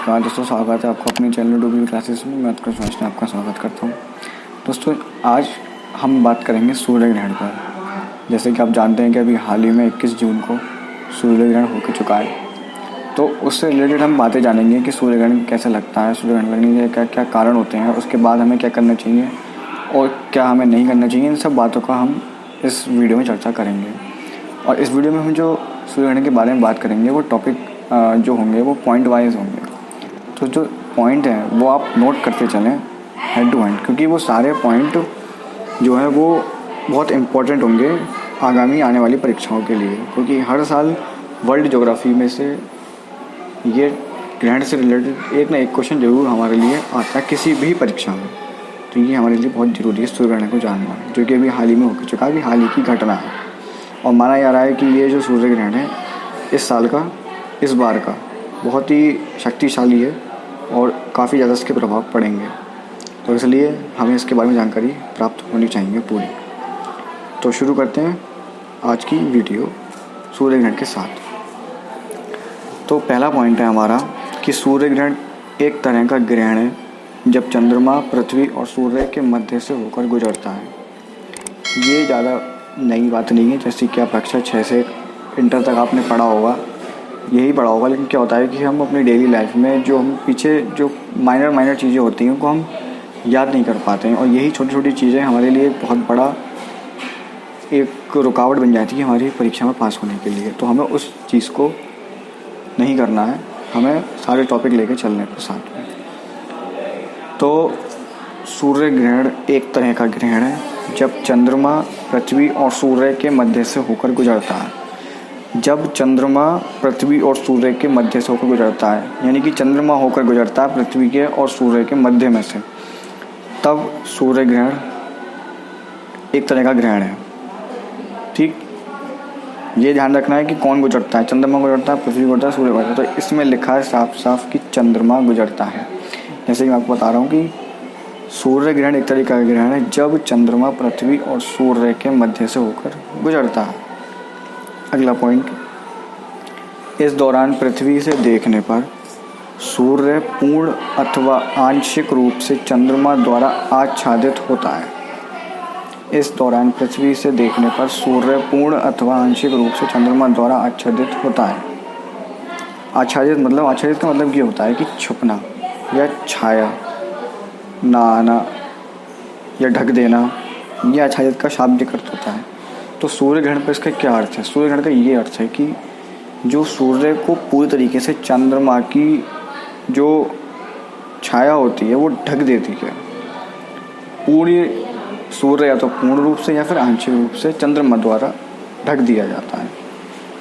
नमस्कार दोस्तों, स्वागत है आपको अपने चैनल डूबी क्लासेस में। मैं उत्कर्ष वैष्णव आपका स्वागत करता हूँ। दोस्तों, आज हम बात करेंगे सूर्य ग्रहण पर। जैसे कि आप जानते हैं कि अभी हाल ही में 21 जून को सूर्य ग्रहण हो चुका है, तो उससे रिलेटेड हम बातें जानेंगे कि सूर्य ग्रहण कैसे लगता है, सूर्य ग्रहण लगने के क्या क्या कारण होते हैं, उसके बाद हमें क्या करना चाहिए और क्या हमें नहीं करना चाहिए। इन सब बातों का हम इस वीडियो में चर्चा करेंगे। और इस वीडियो में हम जो सूर्य ग्रहण के बारे में बात करेंगे वो टॉपिक जो होंगे वो पॉइंट वाइज होंगे। तो जो पॉइंट हैं वो आप नोट करते चलें हेड टू हेड, क्योंकि वो सारे पॉइंट जो है वो बहुत इम्पोर्टेंट होंगे आगामी आने वाली परीक्षाओं के लिए। क्योंकि हर साल वर्ल्ड ज्योग्राफी में से ये ग्रहण से रिलेटेड एक ना एक क्वेश्चन जरूर हमारे लिए आता है किसी भी परीक्षा में। तो ये हमारे लिए बहुत ज़रूरी है सूर्य ग्रहण को जानना, जो कि अभी हाल ही में हो चुका है, अभी हाल ही की घटना है। और माना जा रहा है कि ये जो सूर्य ग्रहण है इस साल का, इस बार का बहुत ही शक्तिशाली है और काफ़ी ज़्यादा इसके प्रभाव पड़ेंगे। तो इसलिए हमें इसके बारे में जानकारी प्राप्त होनी चाहिए पूरी। तो शुरू करते हैं आज की वीडियो सूर्य ग्रहण के साथ। तो पहला पॉइंट है हमारा कि सूर्य ग्रहण एक तरह का ग्रहण है जब चंद्रमा पृथ्वी और सूर्य के मध्य से होकर गुजरता है। ये ज़्यादा नई बात नहीं है, जैसे कि आप कक्षा 6 से इंटर तक आपने पढ़ा होगा, यही पढ़ा होगा। लेकिन क्या होता है कि हम अपनी डेली लाइफ में जो हम पीछे जो माइनर चीज़ें होती हैं उनको हम याद नहीं कर पाते हैं, और यही छोटी छोटी चीज़ें हमारे लिए बहुत बड़ा एक रुकावट बन जाती है हमारी परीक्षा में पास होने के लिए। तो हमें उस चीज़ को नहीं करना है, हमें सारे टॉपिक लेके चलने पर साथ में। तो सूर्य ग्रहण एक तरह का ग्रहण है जब चंद्रमा पृथ्वी और सूर्य के मध्य से होकर गुजरता है। जब चंद्रमा पृथ्वी और सूर्य के मध्य से होकर गुजरता है, यानी कि चंद्रमा होकर गुजरता है पृथ्वी के और सूर्य के मध्य में से, तब सूर्य ग्रहण एक तरह का ग्रहण है। ठीक, ये ध्यान रखना है कि कौन गुजरता है, चंद्रमा गुजरता है, पृथ्वी गुजरता है, सूर्य गुजरता है। तो इसमें लिखा है साफ साफ कि चंद्रमा गुजरता है। जैसे कि मैं आपको बता रहा हूँ कि सूर्य ग्रहण एक तरह का ग्रहण है जब चंद्रमा पृथ्वी और सूर्य के मध्य से होकर गुजरता है। अगला पॉइंट, इस दौरान पृथ्वी से देखने पर सूर्य पूर्ण अथवा आंशिक रूप से चंद्रमा द्वारा आच्छादित होता है। इस दौरान पृथ्वी से देखने पर सूर्य पूर्ण अथवा आंशिक रूप से चंद्रमा द्वारा आच्छादित होता है। आच्छादित का मतलब ये होता है कि छुपना या छाया, ना आना या ढक देना, यह आच्छादित का शाब्दिक अर्थ होता है। तो सूर्य ग्रहण पर इसका क्या अर्थ है? सूर्य ग्रहण का ये अर्थ है कि जो सूर्य को पूरी तरीके से चंद्रमा की जो छाया होती है वो ढक देती है। पूरी सूर्य या तो पूर्ण रूप से या फिर आंशिक रूप से चंद्रमा द्वारा ढक दिया जाता है।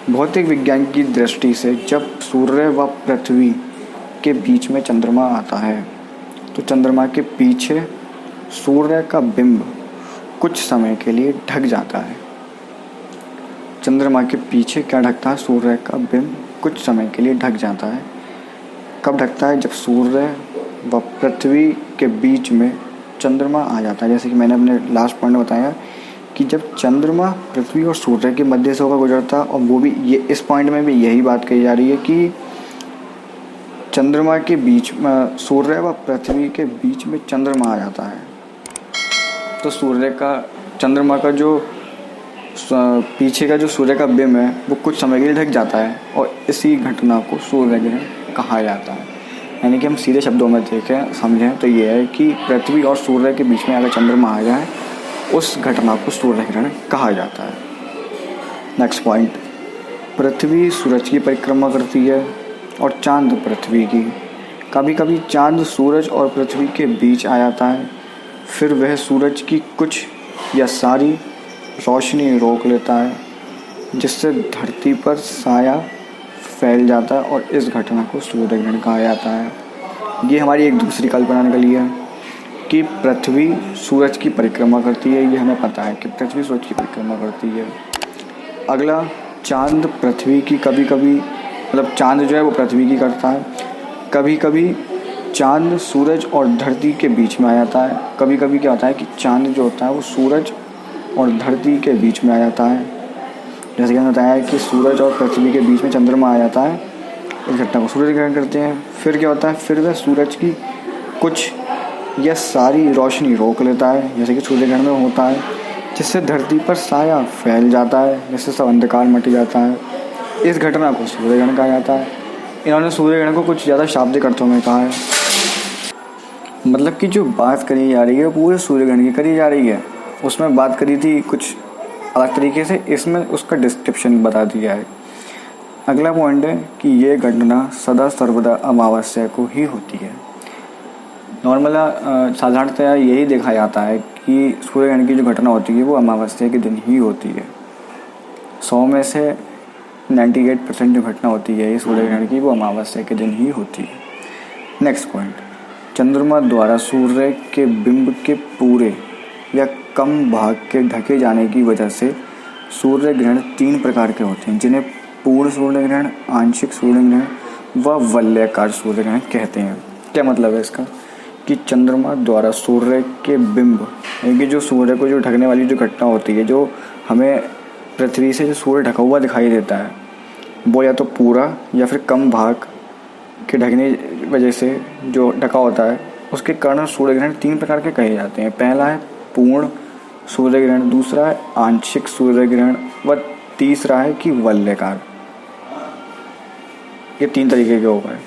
भौतिक विज्ञान की दृष्टि से जब सूर्य व पृथ्वी के बीच में चंद्रमा आता है तो चंद्रमा के पीछे सूर्य का बिंब कुछ समय के लिए ढक जाता है। चंद्रमा के पीछे क्या ढकता है? सूर्य का बिंब कुछ समय के लिए ढक जाता है। कब ढकता है? जब सूर्य व पृथ्वी के बीच में चंद्रमा आ जाता है। जैसे कि मैंने अपने लास्ट पॉइंट में बताया कि जब चंद्रमा पृथ्वी और सूर्य के मध्य से होकर गुजरता है, और वो भी ये इस पॉइंट में भी यही बात कही जा रही है कि चंद्रमा के बीच में, सूर्य व पृथ्वी के बीच में चंद्रमा आ जाता है। तो चंद्रमा का जो पीछे का जो सूर्य का बिंब है वो कुछ समय के लिए ढक जाता है, और इसी घटना को सूर्य ग्रहण कहा जाता है। यानी कि हम सीधे शब्दों में समझें तो ये है कि पृथ्वी और सूर्य के बीच में अगर चंद्रमा आ जाए उस घटना को सूर्य ग्रहण कहा जाता है। नेक्स्ट पॉइंट, पृथ्वी सूरज की परिक्रमा करती है और चांद पृथ्वी की। कभी कभी चांद सूरज और पृथ्वी के बीच आ जाता है, फिर वह सूरज की कुछ या सारी रोशनी रोक लेता है, जिससे धरती पर साया फैल जाता है, और इस घटना को सूर्य ग्रहण कहा जाता है। ये हमारी एक दूसरी कल्पना निकली है कि पृथ्वी सूरज की परिक्रमा करती है। ये हमें पता है कि पृथ्वी सूरज की परिक्रमा करती है। अगला, चांद पृथ्वी की कभी कभी, मतलब चांद जो है वो पृथ्वी की करता है। कभी कभी चांद सूरज और धरती के बीच में आ जाता है। कभी कभी क्या होता है कि चांद जो होता है वो सूरज और धरती के बीच में आ जाता है। जैसे कि मैंने बताया कि सूरज और पृथ्वी के बीच में चंद्रमा आ जाता है, इस घटना को सूर्य ग्रहण करते हैं। फिर क्या होता है, फिर वह सूरज की कुछ या सारी रोशनी रोक लेता है, जैसे कि सूर्य ग्रहण में होता है, जिससे धरती पर साया फैल जाता है, जिससे सब अंधकार मट जाता है। इस घटना को सूर्य ग्रहण कहा जाता है। इन्होंने सूर्य ग्रहण को कुछ ज़्यादा शाब्दिक अर्थों में कहा है, मतलब कि जो बात करी जा रही है पूरे सूर्य ग्रहण की करी जा रही है। उसमें बात करी थी कुछ अलग तरीके से, इसमें उसका डिस्क्रिप्शन बता दिया है। अगला पॉइंट है कि ये घटना सदा सर्वदा अमावस्या को ही होती है। नॉर्मल साधारणतया यही देखा जाता है कि सूर्य ग्रहण की जो घटना होती है वो अमावस्या के दिन ही होती है। 100 में से 98% जो घटना होती है ये सूर्य ग्रहण की वो अमावस्या के दिन ही होती है। नेक्स्ट पॉइंट, चंद्रमा द्वारा सूर्य के बिंब के पूरे या कम भाग के ढके जाने की वजह से सूर्य ग्रहण 3 प्रकार के होते हैं, जिन्हें पूर्ण सूर्य ग्रहण, आंशिक सूर्य ग्रहण व वलयाकार सूर्य ग्रहण कहते हैं। क्या मतलब है इसका, कि चंद्रमा द्वारा सूर्य के बिंब, यानी कि जो सूर्य को जो ढकने वाली जो घटना होती है, जो हमें पृथ्वी से जो सूर्य ढका हुआ दिखाई देता है, वो या तो पूरा या फिर कम भाग के ढकने वजह से जो ढका होता है, उसके कारण सूर्य ग्रहण 3 प्रकार के कहे जाते हैं। पहला है पूर्ण सूर्य ग्रहण, दूसरा है आंशिक सूर्य ग्रहण व तीसरा है कि वलयाकार। ये 3 तरीके के हो गए।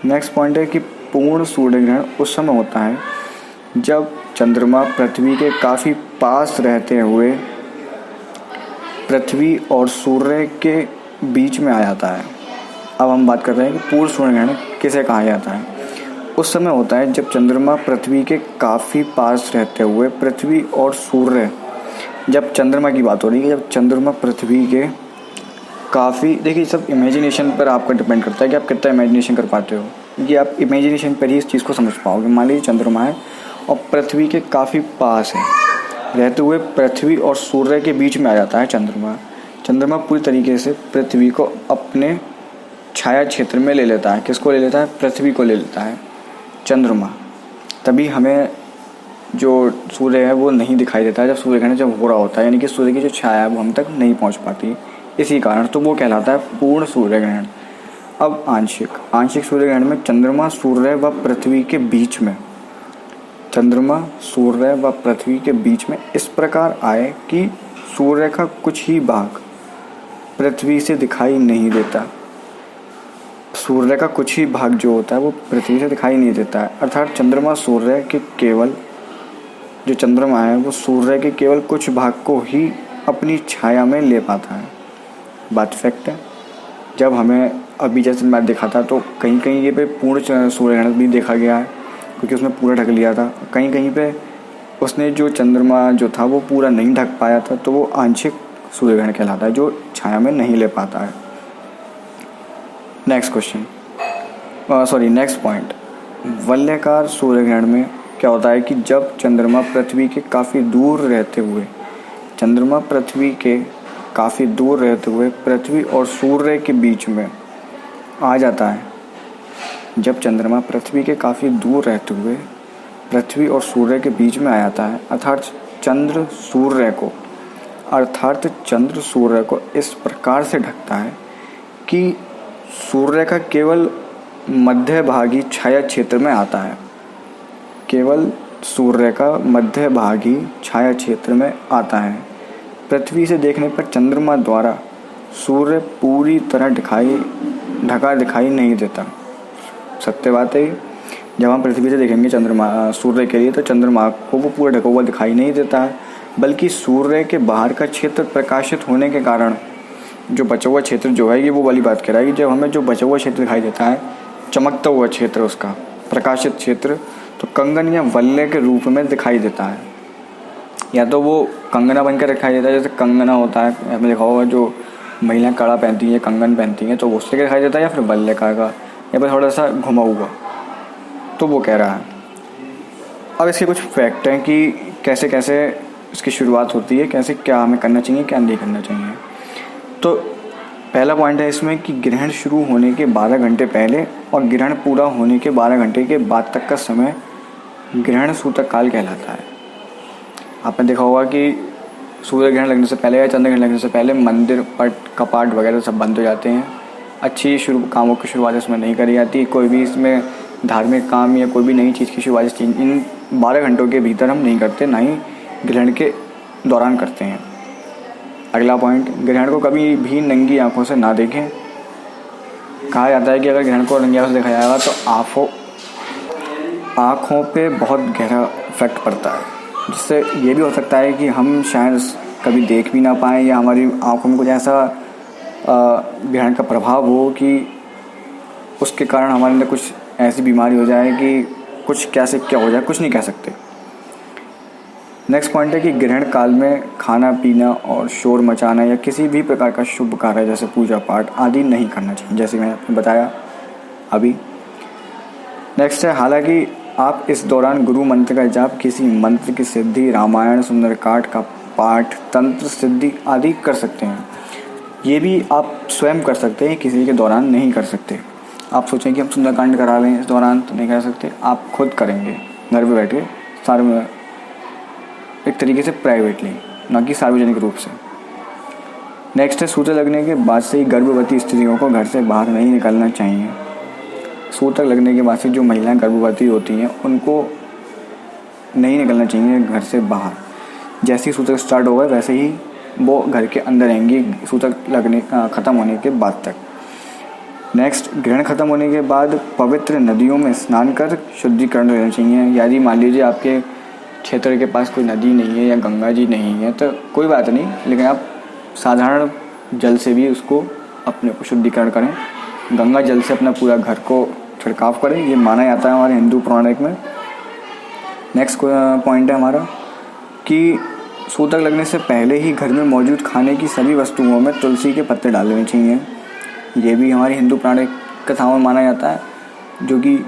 नेक्स्ट पॉइंट है कि पूर्ण सूर्य ग्रहण उस समय होता है जब चंद्रमा पृथ्वी के काफ़ी पास रहते हुए पृथ्वी और सूर्य के बीच में आ जाता है। अब हम बात कर रहे हैं कि पूर्ण सूर्य ग्रहण किसे कहा जाता है। उस समय होता है जब चंद्रमा पृथ्वी के काफ़ी पास रहते हुए पृथ्वी और सूर्य, जब चंद्रमा की बात हो रही है, जब चंद्रमा पृथ्वी के काफ़ी, देखिए सब इमेजिनेशन पर आपका डिपेंड करता है कि आप कितना इमेजिनेशन कर पाते हो, कि आप इमेजिनेशन पर ही इस चीज़ को समझ पाओगे। मान लीजिए चंद्रमा है और पृथ्वी के काफ़ी पास है, रहते हुए पृथ्वी और सूर्य के बीच में आ जाता है चंद्रमा। चंद्रमा पूरी तरीके से पृथ्वी को अपने छाया क्षेत्र में ले लेता है। किसको ले लेता है, पृथ्वी को ले लेता है चंद्रमा। तभी हमें जो सूर्य है वो नहीं दिखाई देता है जब सूर्य ग्रहण जब हो रहा होता है, यानी कि सूर्य की जो छाया है वो हम तक नहीं पहुंच पाती, इसी कारण तो वो कहलाता है पूर्ण सूर्य ग्रहण। अब आंशिक सूर्य ग्रहण में चंद्रमा सूर्य व पृथ्वी के बीच में, चंद्रमा सूर्य व पृथ्वी के बीच में इस प्रकार आए कि सूर्य का कुछ ही भाग पृथ्वी से दिखाई नहीं देता। सूर्य का कुछ ही भाग जो होता है वो पृथ्वी से दिखाई नहीं देता है, अर्थात चंद्रमा सूर्य के केवल, जो चंद्रमा है वो सूर्य के केवल कुछ भाग को ही अपनी छाया में ले पाता है। बात फैक्ट है। जब हमें अभी जैसे मैं देखा था तो कहीं कहीं ये पे पूर्ण सूर्य ग्रहण भी देखा गया है, क्योंकि उसने पूरा ढक लिया था। कहीं कहीं पे उसने जो चंद्रमा जो था वो पूरा नहीं ढक पाया था, तो वो आंशिक सूर्य ग्रहण कहलाता है, जो छाया में नहीं ले पाता है। नेक्स्ट पॉइंट, वलयाकार सूर्य ग्रहण में क्या होता है कि जब चंद्रमा पृथ्वी के काफ़ी दूर रहते हुए, चंद्रमा पृथ्वी के काफ़ी दूर रहते हुए पृथ्वी और सूर्य के बीच में आ जाता है। जब चंद्रमा पृथ्वी के काफ़ी दूर रहते हुए पृथ्वी और सूर्य के बीच में आ जाता है, अर्थात चंद्र सूर्य को इस प्रकार से ढकता है कि सूर्य का केवल मध्य भागी छाया क्षेत्र में आता है। केवल सूर्य का मध्य भागी छाया क्षेत्र में आता है। पृथ्वी से देखने पर चंद्रमा द्वारा सूर्य पूरी तरह ढका दिखाई नहीं देता। सत्य बात है। जब हम पृथ्वी से देखेंगे सूर्य के लिए, तो चंद्रमा को वो पूरा ढका हुआ दिखाई नहीं देता है, बल्कि सूर्य के बाहर का क्षेत्र प्रकाशित होने के कारण जो बचा हुआ क्षेत्र जो है, ये वो वाली बात कह रहा है कि जब हमें जो बचा हुआ क्षेत्र दिखाई देता है, चमकता हुआ क्षेत्र, उसका प्रकाशित क्षेत्र, तो कंगन या वलय के रूप में दिखाई देता है। या तो वो कंगना बनकर दिखाई देता है, जैसे कंगना होता है, आपने देखा होगा जो महिलाएं कड़ा पहनती हैं, कंगन पहनती हैं, तो उससे दिखाई देता है, या फिर वलयाकार का, या फिर थोड़ा सा घुमा हुआ, तो वो कह रहा है। अब इसके कुछ फैक्ट हैं कि कैसे कैसे इसकी शुरुआत होती है, कैसे क्या हमें करना चाहिए, क्या नहीं करना चाहिए। तो पहला पॉइंट है इसमें कि ग्रहण शुरू होने के 12 घंटे पहले और ग्रहण पूरा होने के 12 घंटे के बाद तक का समय ग्रहण सूतक काल कहलाता है। आपने देखा होगा कि सूर्य ग्रहण लगने से पहले या चंद्र ग्रहण लगने से पहले मंदिर, पट, कपाट वगैरह सब बंद हो जाते हैं, अच्छी कामों की शुरुआत इसमें नहीं करी जाती। कोई भी इसमें धार्मिक काम या कोई भी नई चीज़ की शुरुआत इन 12 घंटों के भीतर हम नहीं करते, ना ही ग्रहण के दौरान करते हैं। अगला पॉइंट, ग्रहण को कभी भी नंगी आंखों से ना देखें। कहा जाता है कि अगर ग्रहण को नंगी आंखों से देखा जाएगा तो आँखों पे बहुत गहरा इफेक्ट पड़ता है, जिससे ये भी हो सकता है कि हम शायद कभी देख भी ना पाएँ या हमारी आँखों में कुछ ऐसा ग्रहण का प्रभाव हो कि उसके कारण हमारे अंदर कुछ ऐसी बीमारी हो जाए कि कुछ कैसे क्या हो जाए, कुछ नहीं कह सकते। नेक्स्ट पॉइंट है कि ग्रहण काल में खाना पीना और शोर मचाना या किसी भी प्रकार का शुभ कार्य जैसे पूजा पाठ आदि नहीं करना चाहिए, जैसे मैंने आपको बताया अभी। नेक्स्ट है, हालांकि आप इस दौरान गुरु मंत्र का जाप, किसी मंत्र की सिद्धि, रामायण सुंदरकांड का पाठ, तंत्र सिद्धि आदि कर सकते हैं। ये भी आप स्वयं कर सकते हैं, किसी के दौरान नहीं कर सकते। आप सोचें कि हम सुंदरकांड करा लें इस दौरान, तो नहीं कर सकते। आप खुद करेंगे घर पे बैठ के, सारे में एक तरीके से प्राइवेटली, ना कि सार्वजनिक रूप से। नेक्स्ट है, सूतक लगने के बाद से ही गर्भवती स्त्रियों को घर से बाहर नहीं निकलना चाहिए। सूतक लगने के बाद से जो महिलाएं गर्भवती होती हैं उनको नहीं निकलना चाहिए घर से बाहर। जैसे ही सूतक स्टार्ट होगा वैसे ही वो घर के अंदर रहेंगी सूतक लगने ख़त्म होने के बाद तक। नेक्स्ट, ग्रहण ख़त्म होने के बाद पवित्र नदियों में स्नान कर शुद्धिकरण लेना चाहिए। यदि मान लीजिए आपके क्षेत्र के पास कोई नदी नहीं है या गंगा जी नहीं है तो कोई बात नहीं, लेकिन आप साधारण जल से भी उसको अपने को शुद्धिकरण करें। गंगा जल से अपना पूरा घर को छिड़काव करें, ये माना जाता है हमारे हिंदू पौराणिक में। नेक्स्ट पॉइंट है हमारा कि सूतक लगने से पहले ही घर में मौजूद खाने की सभी वस्तुओं में तुलसी के पत्ते डाल देने चाहिए। ये भी हमारी हिंदू पौराणिक कथाओं में माना जाता है, जो कि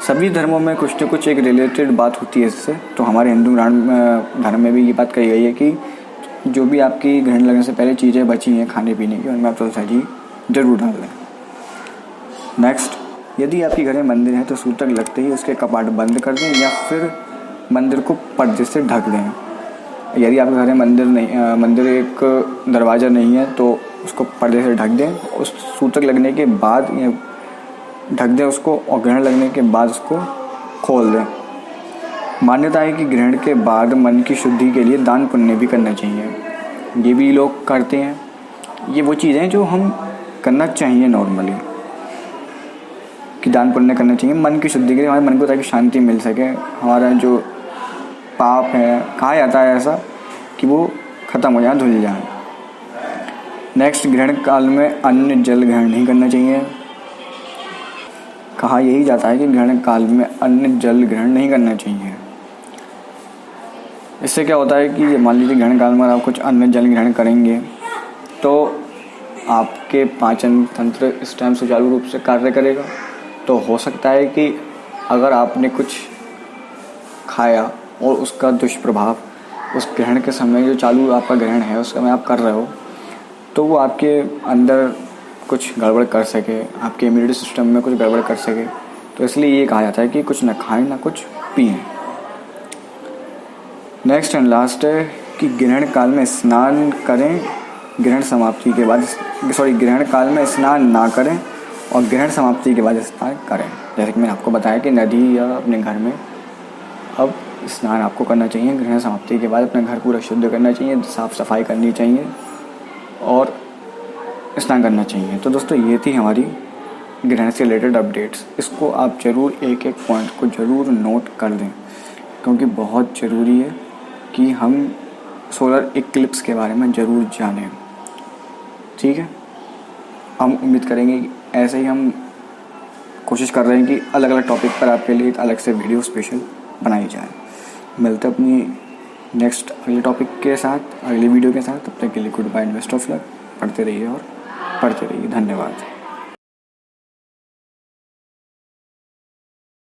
सभी धर्मों में कुछ न कुछ एक रिलेटेड बात होती है इससे। तो हमारे हिंदू धर्म में भी ये बात कही गई है कि जो भी आपकी ग्रहण लगने से पहले चीज़ें बची हैं खाने पीने की, उनमें आप तुलसी जी जरूर डाल दें। नेक्स्ट, यदि आपके घर में मंदिर है तो सूतक लगते ही उसके कपाट बंद कर दें या फिर मंदिर को पर्दे से ढक दें। यदि आपके घर में मंदिर एक दरवाज़ा नहीं है तो उसको पर्दे से ढक दें। उस सूतक लगने के बाद ढक दें उसको, और ग्रहण लगने के बाद उसको खोल दें। मान्यता है कि ग्रहण के बाद मन की शुद्धि के लिए दान पुण्य भी करना चाहिए। ये भी लोग करते हैं। ये वो चीज़ें जो हम करना चाहिए नॉर्मली, कि दान पुण्य करना चाहिए मन की शुद्धि के लिए, हमारे मन को ताकि शांति मिल सके, हमारा जो पाप है, कहा जाता है ऐसा, कि वो ख़त्म हो जाए, धुल जाए। नेक्स्ट, ग्रहण काल में अन्न जल ग्रहण नहीं करना चाहिए। कहा यही जाता है कि ग्रहण काल में अन्न जल ग्रहण नहीं करना चाहिए। इससे क्या होता है कि मान लीजिए ग्रहण काल में आप कुछ अन्न जल ग्रहण करेंगे तो आपके पाचन तंत्र इस टाइम सुचारू रूप से कार्य करेगा। तो हो सकता है कि अगर आपने कुछ खाया और उसका दुष्प्रभाव उस ग्रहण के समय, जो चालू आपका ग्रहण है उस समय आप कर रहे हो, तो वो आपके अंदर कुछ गड़बड़ कर सके, आपके इम्यूनिटी सिस्टम में कुछ गड़बड़ कर सके। तो इसलिए ये कहा जाता है कि कुछ ना खाएं ना कुछ पिएं। नेक्स्ट एंड लास्ट है कि ग्रहण काल में स्नान करें, ग्रहण काल में स्नान ना करें और ग्रहण समाप्ति के बाद स्नान करें। जैसे कि मैंने आपको बताया कि नदी या अपने घर में अब स्नान आपको करना चाहिए। ग्रहण समाप्ति के बाद अपना घर पूरा शुद्ध करना चाहिए, साफ़ सफाई करनी चाहिए और स्नान करना चाहिए। तो दोस्तों, ये थी हमारी ग्रहण से रिलेटेड अपडेट्स। इसको आप ज़रूर एक एक पॉइंट को ज़रूर नोट कर दें, क्योंकि बहुत ज़रूरी है कि हम सोलर इक्लिप्स के बारे में ज़रूर जानें। ठीक है, हम उम्मीद करेंगे कि ऐसे ही हम कोशिश कर रहे हैं कि अलग अलग टॉपिक पर आपके लिए एक अलग से वीडियो स्पेशल बनाई जाए। मिलते हैं अपनी नेक्स्ट अगले टॉपिक के साथ, अगली वीडियो के साथ। तब तक के लिए good bye and best of luck. पढ़ते रहिए और पढ़ते रहिए। धन्यवाद।